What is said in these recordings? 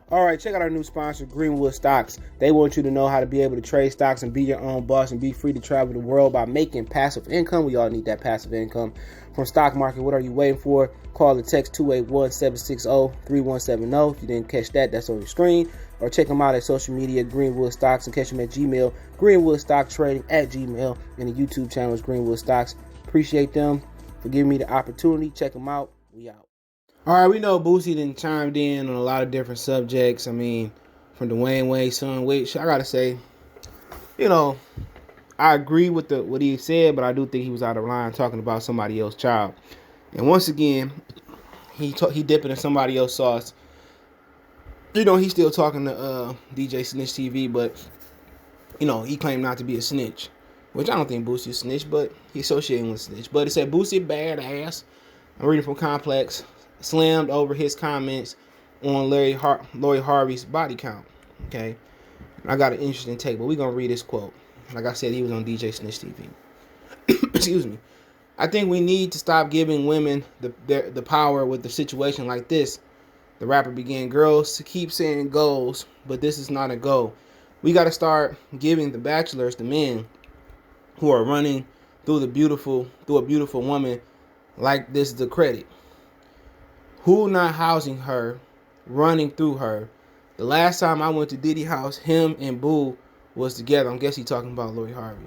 All right, check out our new sponsor, Greenwood Stocks. They want you to know how to be able to trade stocks and be your own boss and be free to travel the world by making passive income. We all need that passive income from stock market. What are you waiting for? Call or text 281-760-3170. If you didn't catch that, that's on your screen. Or check them out at social media, Greenwood Stocks, and catch them at Gmail, Greenwood Stock Trading at Gmail, and the YouTube channel is Greenwood Stocks. Appreciate them for giving me the opportunity. Check them out. We out. All right, we know Boosie done chimed in on a lot of different subjects. I mean, from Dwayne Wade's son, which I gotta say, I agree with what he said, but I do think he was out of line talking about somebody else's child. And once again, he dipping in somebody else's sauce. He's still talking to DJ Snitch TV, but he claimed not to be a snitch, which I don't think Boosie is a snitch, but he associating with snitch. But it said Boosie badass. I'm reading from Complex. Slammed over his comments on Larry Harvey's body count. Okay, I got an interesting take, but we're gonna read this quote. Like I said, he was on DJ Snitch TV. Excuse me. I think we need to stop giving women the power with the situation like this. The rapper began, girls keep saying goals, but this is not a goal. We got to start giving the bachelors, the men who are running through a beautiful woman like this, the credit. Who not housing her, running through her. The last time I went to Diddy house, him and Boo was together. I guess he talking about Lori Harvey.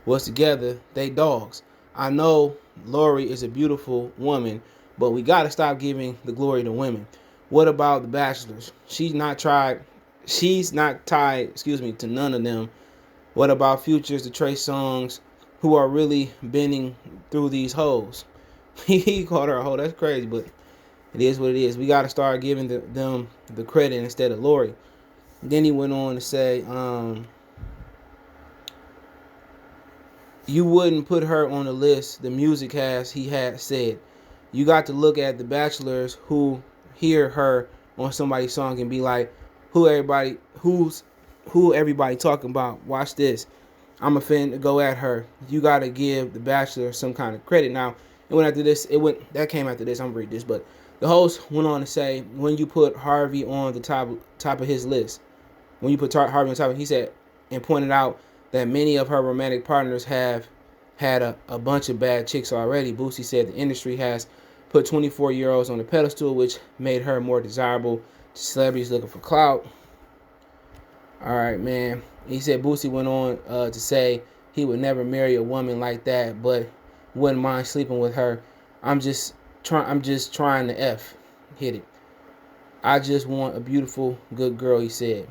Was together. They dogs. I know Lori is a beautiful woman, but we got to stop giving the glory to women. What about the bachelors? She's not tied, to none of them. What about Futures, the Trey Songs, who are really bending through these hoes? He called her a hoe. That's crazy, but it is what it is. We got to start giving them the credit instead of Lori. Then he went on to say, you wouldn't put her on the list. The music he had said. You got to look at the bachelors who hear her on somebody's song and be like, who everybody talking about? Watch this. I'm a fan to go at her. You got to give the bachelor some kind of credit. Now, that came after this. I'm gonna read this, but the host went on to say, when you put Harvey on the top of his list, he said, and pointed out that many of her romantic partners have had a bunch of bad chicks already. Boosie said the industry has put 24-year-olds on the pedestal, which made her more desirable to celebrities looking for clout. All right, man. He said Boosie went on to say he would never marry a woman like that, but wouldn't mind sleeping with her. I'm just trying to hit it. I just want a beautiful, good girl, he said.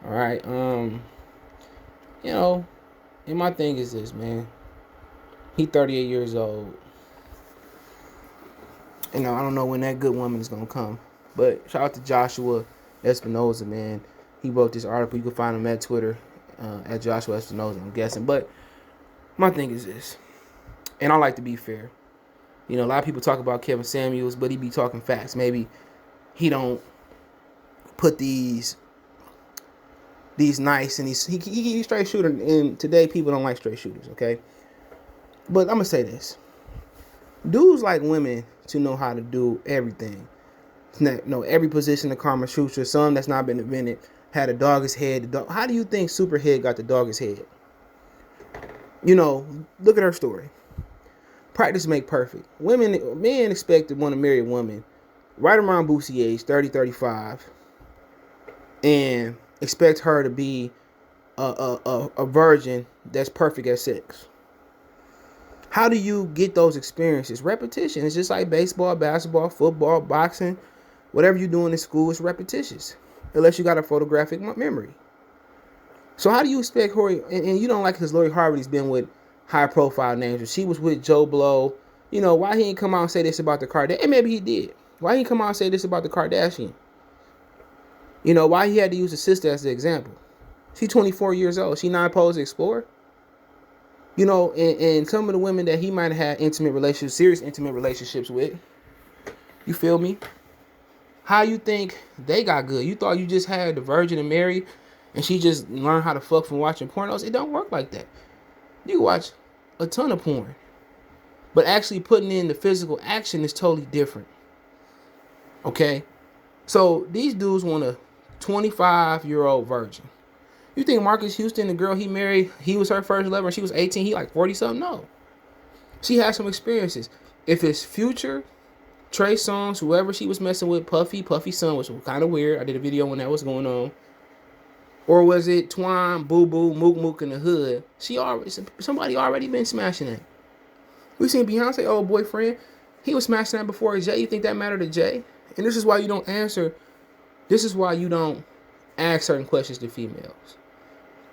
All right. And my thing is this, man. He 38 years old. I don't know when that good woman is gonna come. But shout out to Joshua Espinoza, man. He wrote this article. You can find him at Twitter at Joshua Espinoza, I'm guessing. But my thing is this, and I like to be fair. A lot of people talk about Kevin Samuels, but he be talking facts. Maybe he don't put these nice and he's straight shooter. And today people don't like straight shooters, okay? But I'm gonna say this: dudes like women to know how to do everything. Know every position the karma shooter. Some that's not been invented had a dog's head. How do you think Superhead got the dog's head? Look at her story. Practice make perfect. Men expect to want to marry a woman right around Boosie age, 30, 35, and expect her to be a virgin that's perfect at sex. How do you get those experiences? Repetition. It's just like baseball, basketball, football, boxing, whatever you're doing in school, it's repetitious. Unless you got a photographic memory. So how do you expect Lori, and you don't like because Lori Harvey's been with high profile names. She was with Joe Blow. Why he ain't come out and say this about the Kardashian? And maybe he did. Why he ain't come out and say this about the Kardashian? Why he had to use the sister as the example? She's 24 years old. She not supposed to explore? And some of the women that he might have had serious intimate relationships with, you feel me? How you think they got good? You thought you just had the Virgin and Mary and she just learned how to fuck from watching pornos? It don't work like that. You can watch a ton of porn. But actually putting in the physical action is totally different. Okay? So these dudes want a 25-year-old virgin. You think Marcus Houston, the girl he married, he was her first lover and she was 18, he like 40 something? No. She had some experiences. If it's Future, Trey Songz, whoever she was messing with, Puffy's son, which was kind of weird. I did a video when that was going on. Or was it Twine, Boo Boo, Mook Mook in the hood? Somebody already been smashing that. We seen Beyonce old boyfriend. He was smashing that before Jay. You think that mattered to Jay? And this is why you don't answer. This is why you don't ask certain questions to females.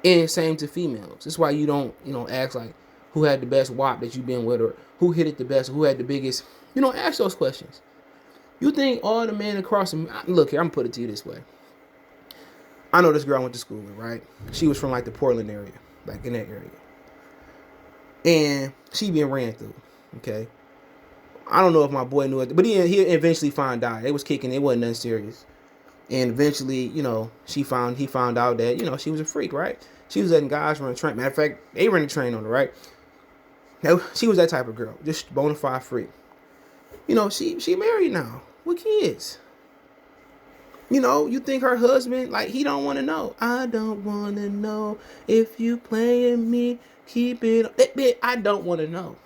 And same to females. This is why you don't, ask like who had the best WAP that you've been with, or who hit it the best, or who had the biggest. You don't ask those questions. You think all the men across them. Look here, I'm gonna put it to you this way. I know this girl I went to school with, right? She was from like the Portland area, like in that area. And she been ran through, okay? I don't know if my boy knew it, but he eventually found out. It was kicking, it wasn't nothing serious. And eventually, he found out that, she was a freak, right? She was letting guys run a train. Matter of fact, they ran a train on her, right? Now, she was that type of girl, just bona fide freak. She married now with kids. You think her husband, like, he don't want to know. I don't want to know if you playing me, keep it. I don't want to know.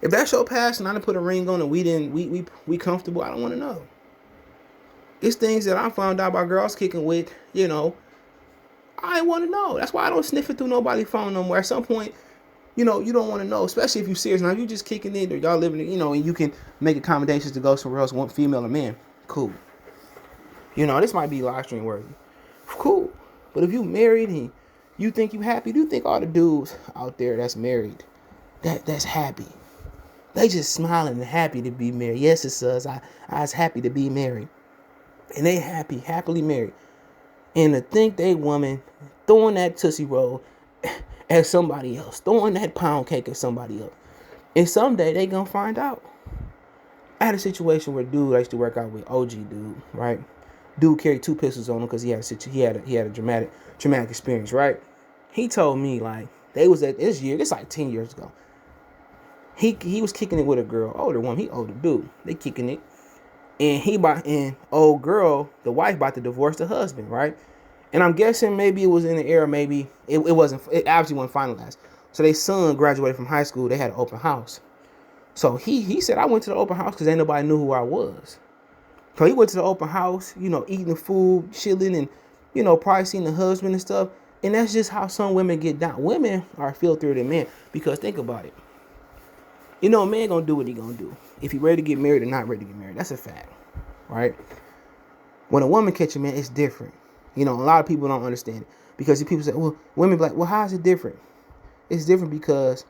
If that's your past and I done put a ring on and we comfortable, I don't want to know. It's things that I found out about girls kicking with, I want to know. That's why I don't sniff it through nobody's phone no more. At some point, you don't want to know, especially if you're serious. Now, if you just kicking in or y'all living, and you can make accommodations to go somewhere else, one female or man, cool. This might be live stream worthy. Cool. But if you married and you think you happy, do you think all the dudes out there that's married, that's happy? They just smiling and happy to be married. Yes, it's us. I was happy to be married. And they happily married. And to think they woman throwing that Tootsie Roll at somebody else, throwing that pound cake at somebody else. And someday they gonna find out. I had a situation where dude I used to work out with, OG dude, right? Dude carried 2 pistols on him because he had a dramatic experience, right? He told me like they was at this year, it's like 10 years ago. He was kicking it with a girl, older woman, he older dude. They kicking it. And old girl, the wife about to divorce the husband, right? And I'm guessing maybe it was in the era, maybe it obviously wasn't finalized. So their son graduated from high school, they had an open house. So he said, I went to the open house because ain't nobody knew who I was. So he went to the open house, eating the food, chilling, and, probably seeing the husband and stuff. And that's just how some women get down. Women are filthier than men because think about it. A man gonna do what he gonna do. If he ready to get married or not ready to get married, that's a fact, right? When a woman catch a man, it's different. A lot of people don't understand it because people say, well, women be like, well, how is it different? It's different because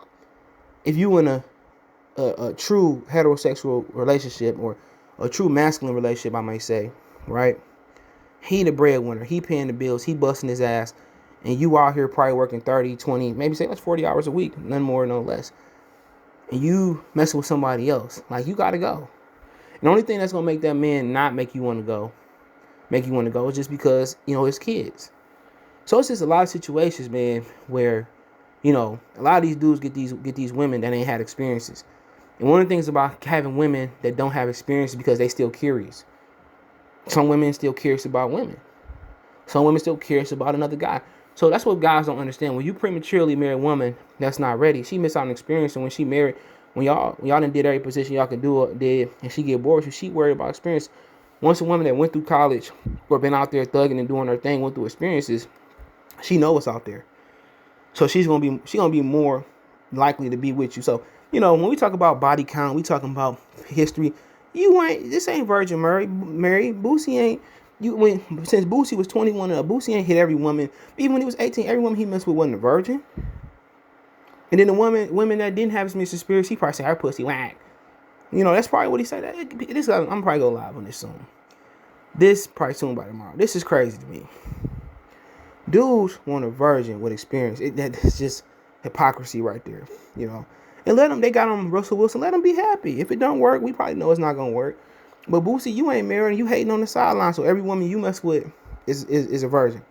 if you in a true heterosexual relationship or a true masculine relationship, I might say, right? He the breadwinner. He paying the bills. He busting his ass. And you out here probably working 30, 20, maybe say that's 40 hours a week. None more, no less. And you messing with somebody else. Like, you got to go. And the only thing that's going to make that man not make you want to go is just because, his kids. So it's just a lot of situations, man, where, a lot of these dudes get these women that ain't had experiences. And one of the things about having women that don't have experience is because they still curious. Some women still curious about women. Some women still curious about another guy. So that's what guys don't understand. When you prematurely marry a woman that's not ready, she miss out on experience. And when she married, when y'all done did every position y'all can do, and she get bored, she worried about experience. Once a woman that went through college or been out there thugging and doing her thing, went through experiences, she know what's out there. So she's gonna be more likely to be with you. So, when we talk about body count, we talking about history. This ain't Virgin Mary. Boosie ain't. Since Boosie was 21 and up, Boosie ain't hit every woman. Even when he was 18, every woman he messed with wasn't a virgin. And then the women that didn't have his experience, he probably said her pussy whack. That's probably what he said. I'm probably go live on this soon. This probably soon by tomorrow. This is crazy to me. Dudes want a virgin with experience. That's just hypocrisy right there. And they got on Russell Wilson. Let them be happy. If it don't work, we probably know it's not gonna work. But Boosie, you ain't married. You hating on the sideline. So every woman you mess with is a virgin.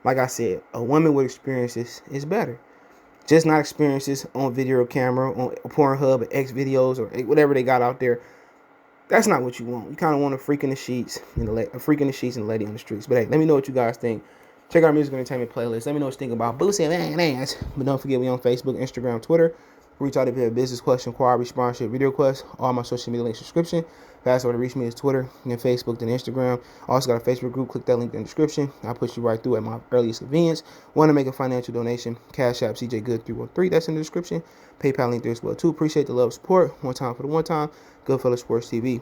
Like I said, a woman with experiences is better. Just not experiences on video camera, on Pornhub, or X videos, or whatever they got out there. That's not what you want. You kind of want a freak in the sheets and a freak in the sheets and a lady on the streets. But hey, let me know what you guys think. Check out our music entertainment playlist. Let me know what you think about Boosie and ass. But don't forget, we on Facebook, Instagram, Twitter. Reach out if you have a business question, inquiry, sponsorship, video requests. All my social media links, subscription. Fast way to reach me is Twitter, then Facebook, then Instagram. Also got a Facebook group. Click that link in the description. I'll push you right through at my earliest convenience. Want to make a financial donation? Cash App CJ Good 313. That's in the description. PayPal link there as well too. Appreciate the love, support. One time for the one time. Goodfellas Sports TV.